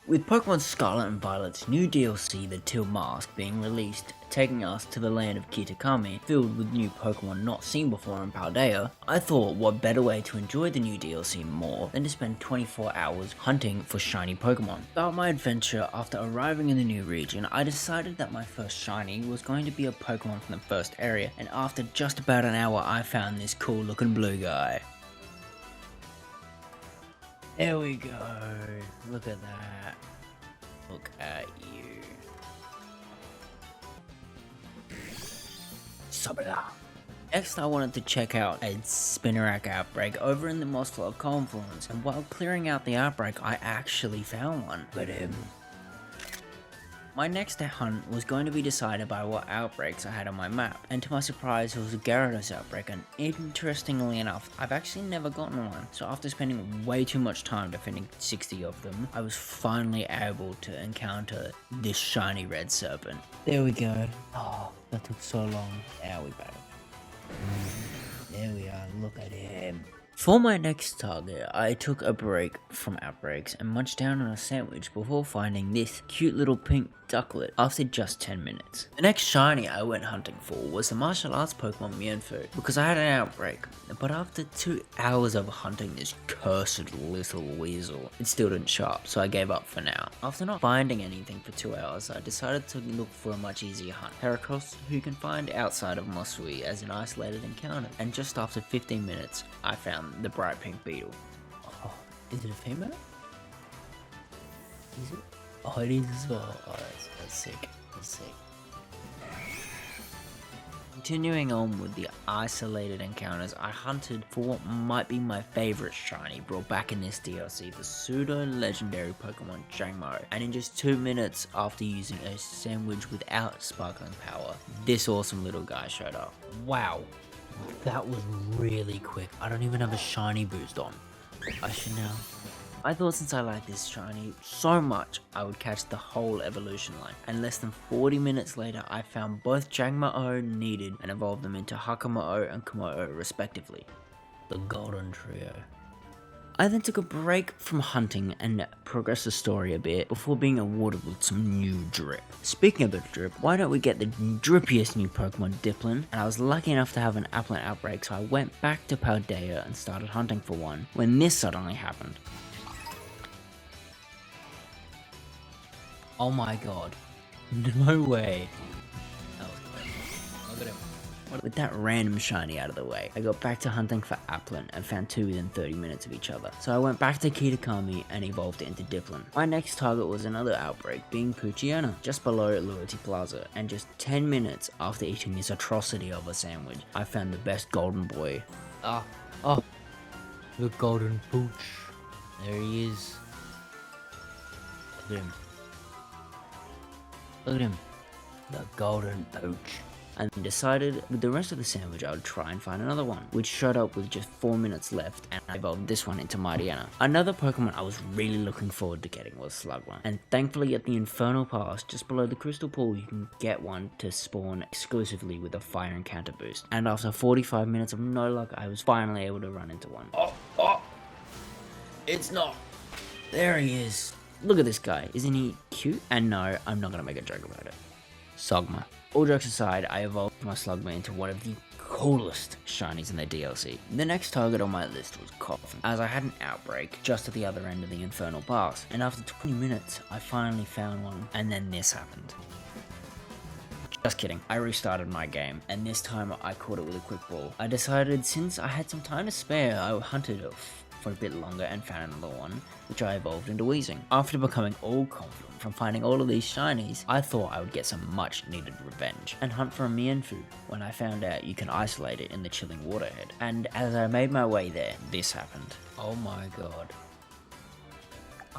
With Pokemon Scarlet and Violet's new DLC, the Teal Mask, being released, taking us to the land of Kitakami, filled with new Pokemon not seen before in Paldea, I thought what better way to enjoy the new DLC more than to spend 24 hours hunting for shiny Pokemon. Throughout my adventure, after arriving in the new region, I decided that my first shiny was going to be a Pokemon from the first area, and after just about an hour I found this cool looking blue guy. There we go. Look at that. Look at you. Sabada. Next, I wanted to check out a Spinarak outbreak over in the Mossflower Confluence, and while clearing out the outbreak, I actually found one. But my next hunt was going to be decided by what outbreaks I had on my map, and to my surprise it was a Gyarados outbreak, and interestingly enough, I've actually never gotten one, so after spending way too much time defending 60 of them, I was finally able to encounter this shiny red serpent. There we go. Oh, that took so long. Now we battle. There we are, look at him. For my next target, I took a break from outbreaks and munched down on a sandwich before finding this cute little pink ducklet after just 10 minutes. The next shiny I went hunting for was the martial arts Pokemon Mienfoo because I had an outbreak, but after 2 hours of hunting this cursed little weasel, it still didn't show up, so I gave up for now. After not finding anything for 2 hours, I decided to look for a much easier hunt, Heracross, who you can find outside of Mosui as an isolated encounter, and just after 15 minutes, I found the bright pink beetle. Oh, is it a female? Is it? Oh, it is as well. Oh, that's sick. That's sick. Continuing on with the isolated encounters, I hunted for what might be my favorite shiny brought back in this DLC, the pseudo-legendary Pokemon Jangmo, and in just 2 minutes after using a sandwich without sparkling power, this awesome little guy showed up. Wow, that was really quick. I don't even have a shiny boost on. I should now. I thought since I like this shiny so much, I would catch the whole evolution line, and less than 40 minutes later, I found both Jangmo-o needed and evolved them into Hakamo-o and Kommo-o respectively. The Golden Trio. I then took a break from hunting and progressed the story a bit before being awarded with some new drip. Speaking of the drip, why don't we get the drippiest new Pokemon, Dipplin? And I was lucky enough to have an Applin outbreak, so I went back to Paldea and started hunting for one, when this suddenly happened. Oh my god. No way. That was quick. Look at him. With that random shiny out of the way, I got back to hunting for Applin and found two within 30 minutes of each other. So I went back to Kitakami and evolved it into Dipplin. My next target was another outbreak, being Poochyena, just below Loyalty Plaza, and just 10 minutes after eating this atrocity of a sandwich, I found the best golden boy. Oh, the golden pooch. There he is. Look at him. Look at him, the golden pooch. And decided with the rest of the sandwich I would try and find another one, which showed up with just 4 minutes left, and I evolved this one into Mightyena. Another Pokemon I was really looking forward to getting was Slugma, and thankfully at the Infernal Pass just below the Crystal Pool you can get one to spawn exclusively with a fire encounter boost. And after 45 minutes of no luck, I was finally able to run into one. Oh, it's not. There he is. Look at this guy, isn't he cute? And no, I'm not gonna make a joke about it. Sogma. All jokes aside, I evolved my Slugma into one of the coolest shinies in the DLC. The next target on my list was Coffin, as I had an outbreak just at the other end of the Infernal Pass, and after 20 minutes, I finally found one, and then this happened. Just kidding, I restarted my game, and this time I caught it with a quick ball. I decided since I had some time to spare, I hunted it for a bit longer and found another one, which I evolved into Weezing. After becoming all confident from finding all of these shinies, I thought I would get some much needed revenge and hunt for a Mienfoo when I found out you can isolate it in the chilling waterhead. And as I made my way there, this happened. Oh my god.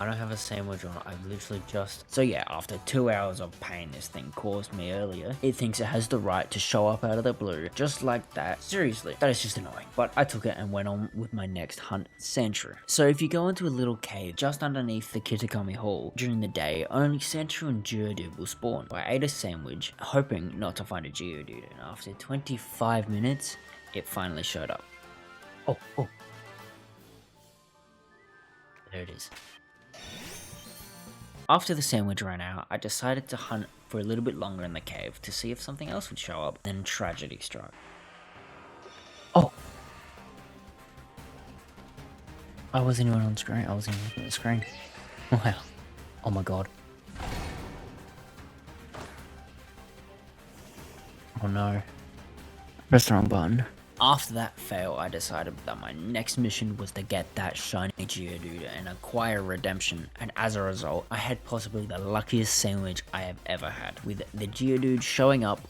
I don't have a sandwich on, I've literally just... So yeah, after 2 hours of pain this thing caused me earlier, it thinks it has the right to show up out of the blue, just like that. Seriously, that is just annoying. But I took it and went on with my next hunt, Sandshrew. So if you go into a little cave just underneath the Kitakami Hall during the day, only Sandshrew and Geodude will spawn. I ate a sandwich, hoping not to find a Geodude, and after 25 minutes, it finally showed up. Oh. There it is. After the sandwich ran out, I decided to hunt for a little bit longer in the cave to see if something else would show up. Then tragedy struck. Oh! I wasn't even on screen. I wasn't even on the screen. Wow. Oh my god. Oh no. Pressed the wrong button. After that fail, I decided that my next mission was to get that shiny Geodude and acquire Redemption, and as a result, I had possibly the luckiest sandwich I have ever had, with the Geodude showing up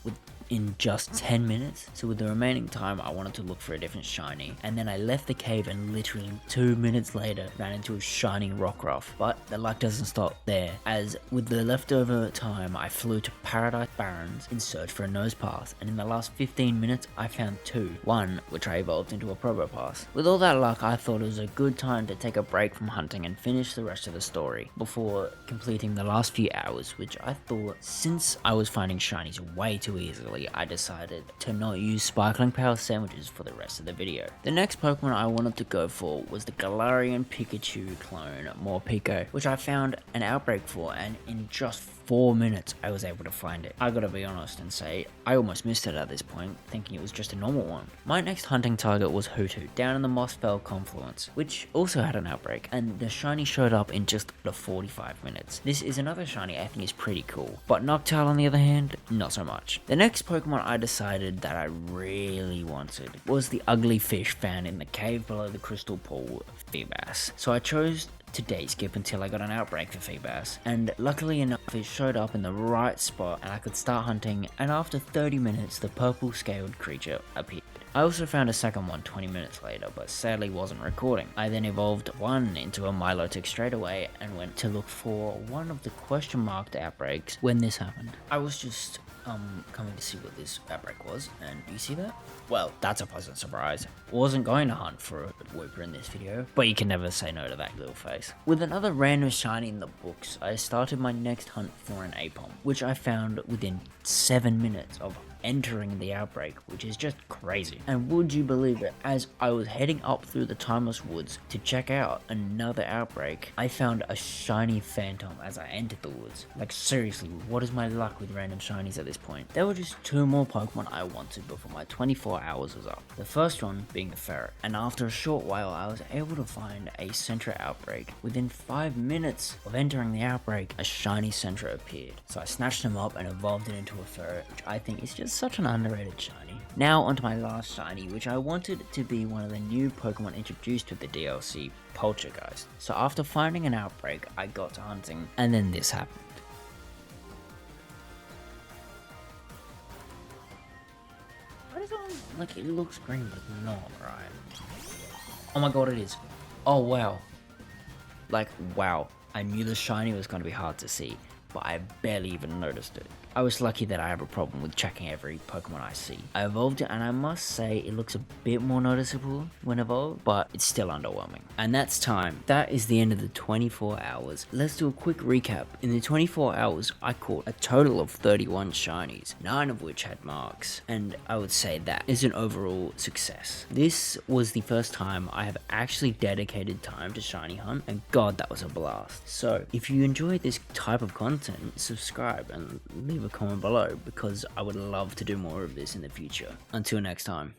in just 10 minutes. So with the remaining time, I wanted to look for a different shiny, and then I left the cave and literally 2 minutes later ran into a shiny Rockruff. But the luck doesn't stop there, as with the leftover time, I flew to Paradise Barrens in search for a Nosepass, and in the last 15 minutes I found two, one which I evolved into a Probopass. With all that luck, I thought it was a good time to take a break from hunting and finish the rest of the story before completing the last few hours, which I thought, since I was finding shinies way too easily, I decided to not use Sparkling Power sandwiches for the rest of the video. The next Pokemon I wanted to go for was the Galarian Pikachu clone, Morpeko, which I found an outbreak for, and in just 4 minutes I was able to find it. I gotta be honest and say, I almost missed it at this point, thinking it was just a normal one. My next hunting target was Hoothoot, down in the Mossfell Confluence, which also had an outbreak, and the shiny showed up in just the 45 minutes. This is another shiny I think is pretty cool, but Noctowl on the other hand, not so much. The next Pokemon I decided that I really wanted was the ugly fish found in the cave below the crystal pool, Feebas. So I chose to day skip until I got an outbreak for Feebas, and luckily enough it showed up in the right spot and I could start hunting, and after 30 minutes the purple scaled creature appeared. I also found a second one 20 minutes later, but sadly wasn't recording. I then evolved one into a Milotic straight away and went to look for one of the question marked outbreaks when this happened. I was just coming to see what this outbreak was, and you see that? Well, that's a pleasant surprise. Wasn't going to hunt for a Wooper in this video, but you can never say no to that little face. With another random shiny in the books, I started my next hunt for an Aipom, which I found within 7 minutes of entering the outbreak, which is just crazy. And would you believe it, as I was heading up through the Timeless Woods to check out another outbreak, I found a shiny Phantom as I entered the woods. Like seriously, what is my luck with random shinies at this point? There were just two more Pokemon I wanted before my 24 hours was up. The first one being the Ferret, and after a short while I was able to find a Sentra outbreak. Within 5 minutes of entering the outbreak, a shiny Sentra appeared. So I snatched him up and evolved it into a Ferret, which I think is just such an underrated shiny. Now onto my last shiny, which I wanted to be one of the new Pokemon introduced with the DLC, Poltergeist. So after finding an outbreak, I got to hunting, and then this happened. What is on? Like, it looks green, but not, right? Oh my god, it is. Oh wow. Like, wow. I knew the shiny was going to be hard to see, but I barely even noticed it. I was lucky that I have a problem with checking every Pokemon I see. I evolved it, and I must say it looks a bit more noticeable when evolved, but it's still underwhelming. And that's time. That is the end of the 24 hours. Let's do a quick recap. In the 24 hours, I caught a total of 31 shinies, 9 of which had marks, and I would say that is an overall success. This was the first time I have actually dedicated time to shiny hunt, and god, that was a blast. So if you enjoyed this type of content, subscribe and leave a comment below, because I would love to do more of this in the future. Until next time.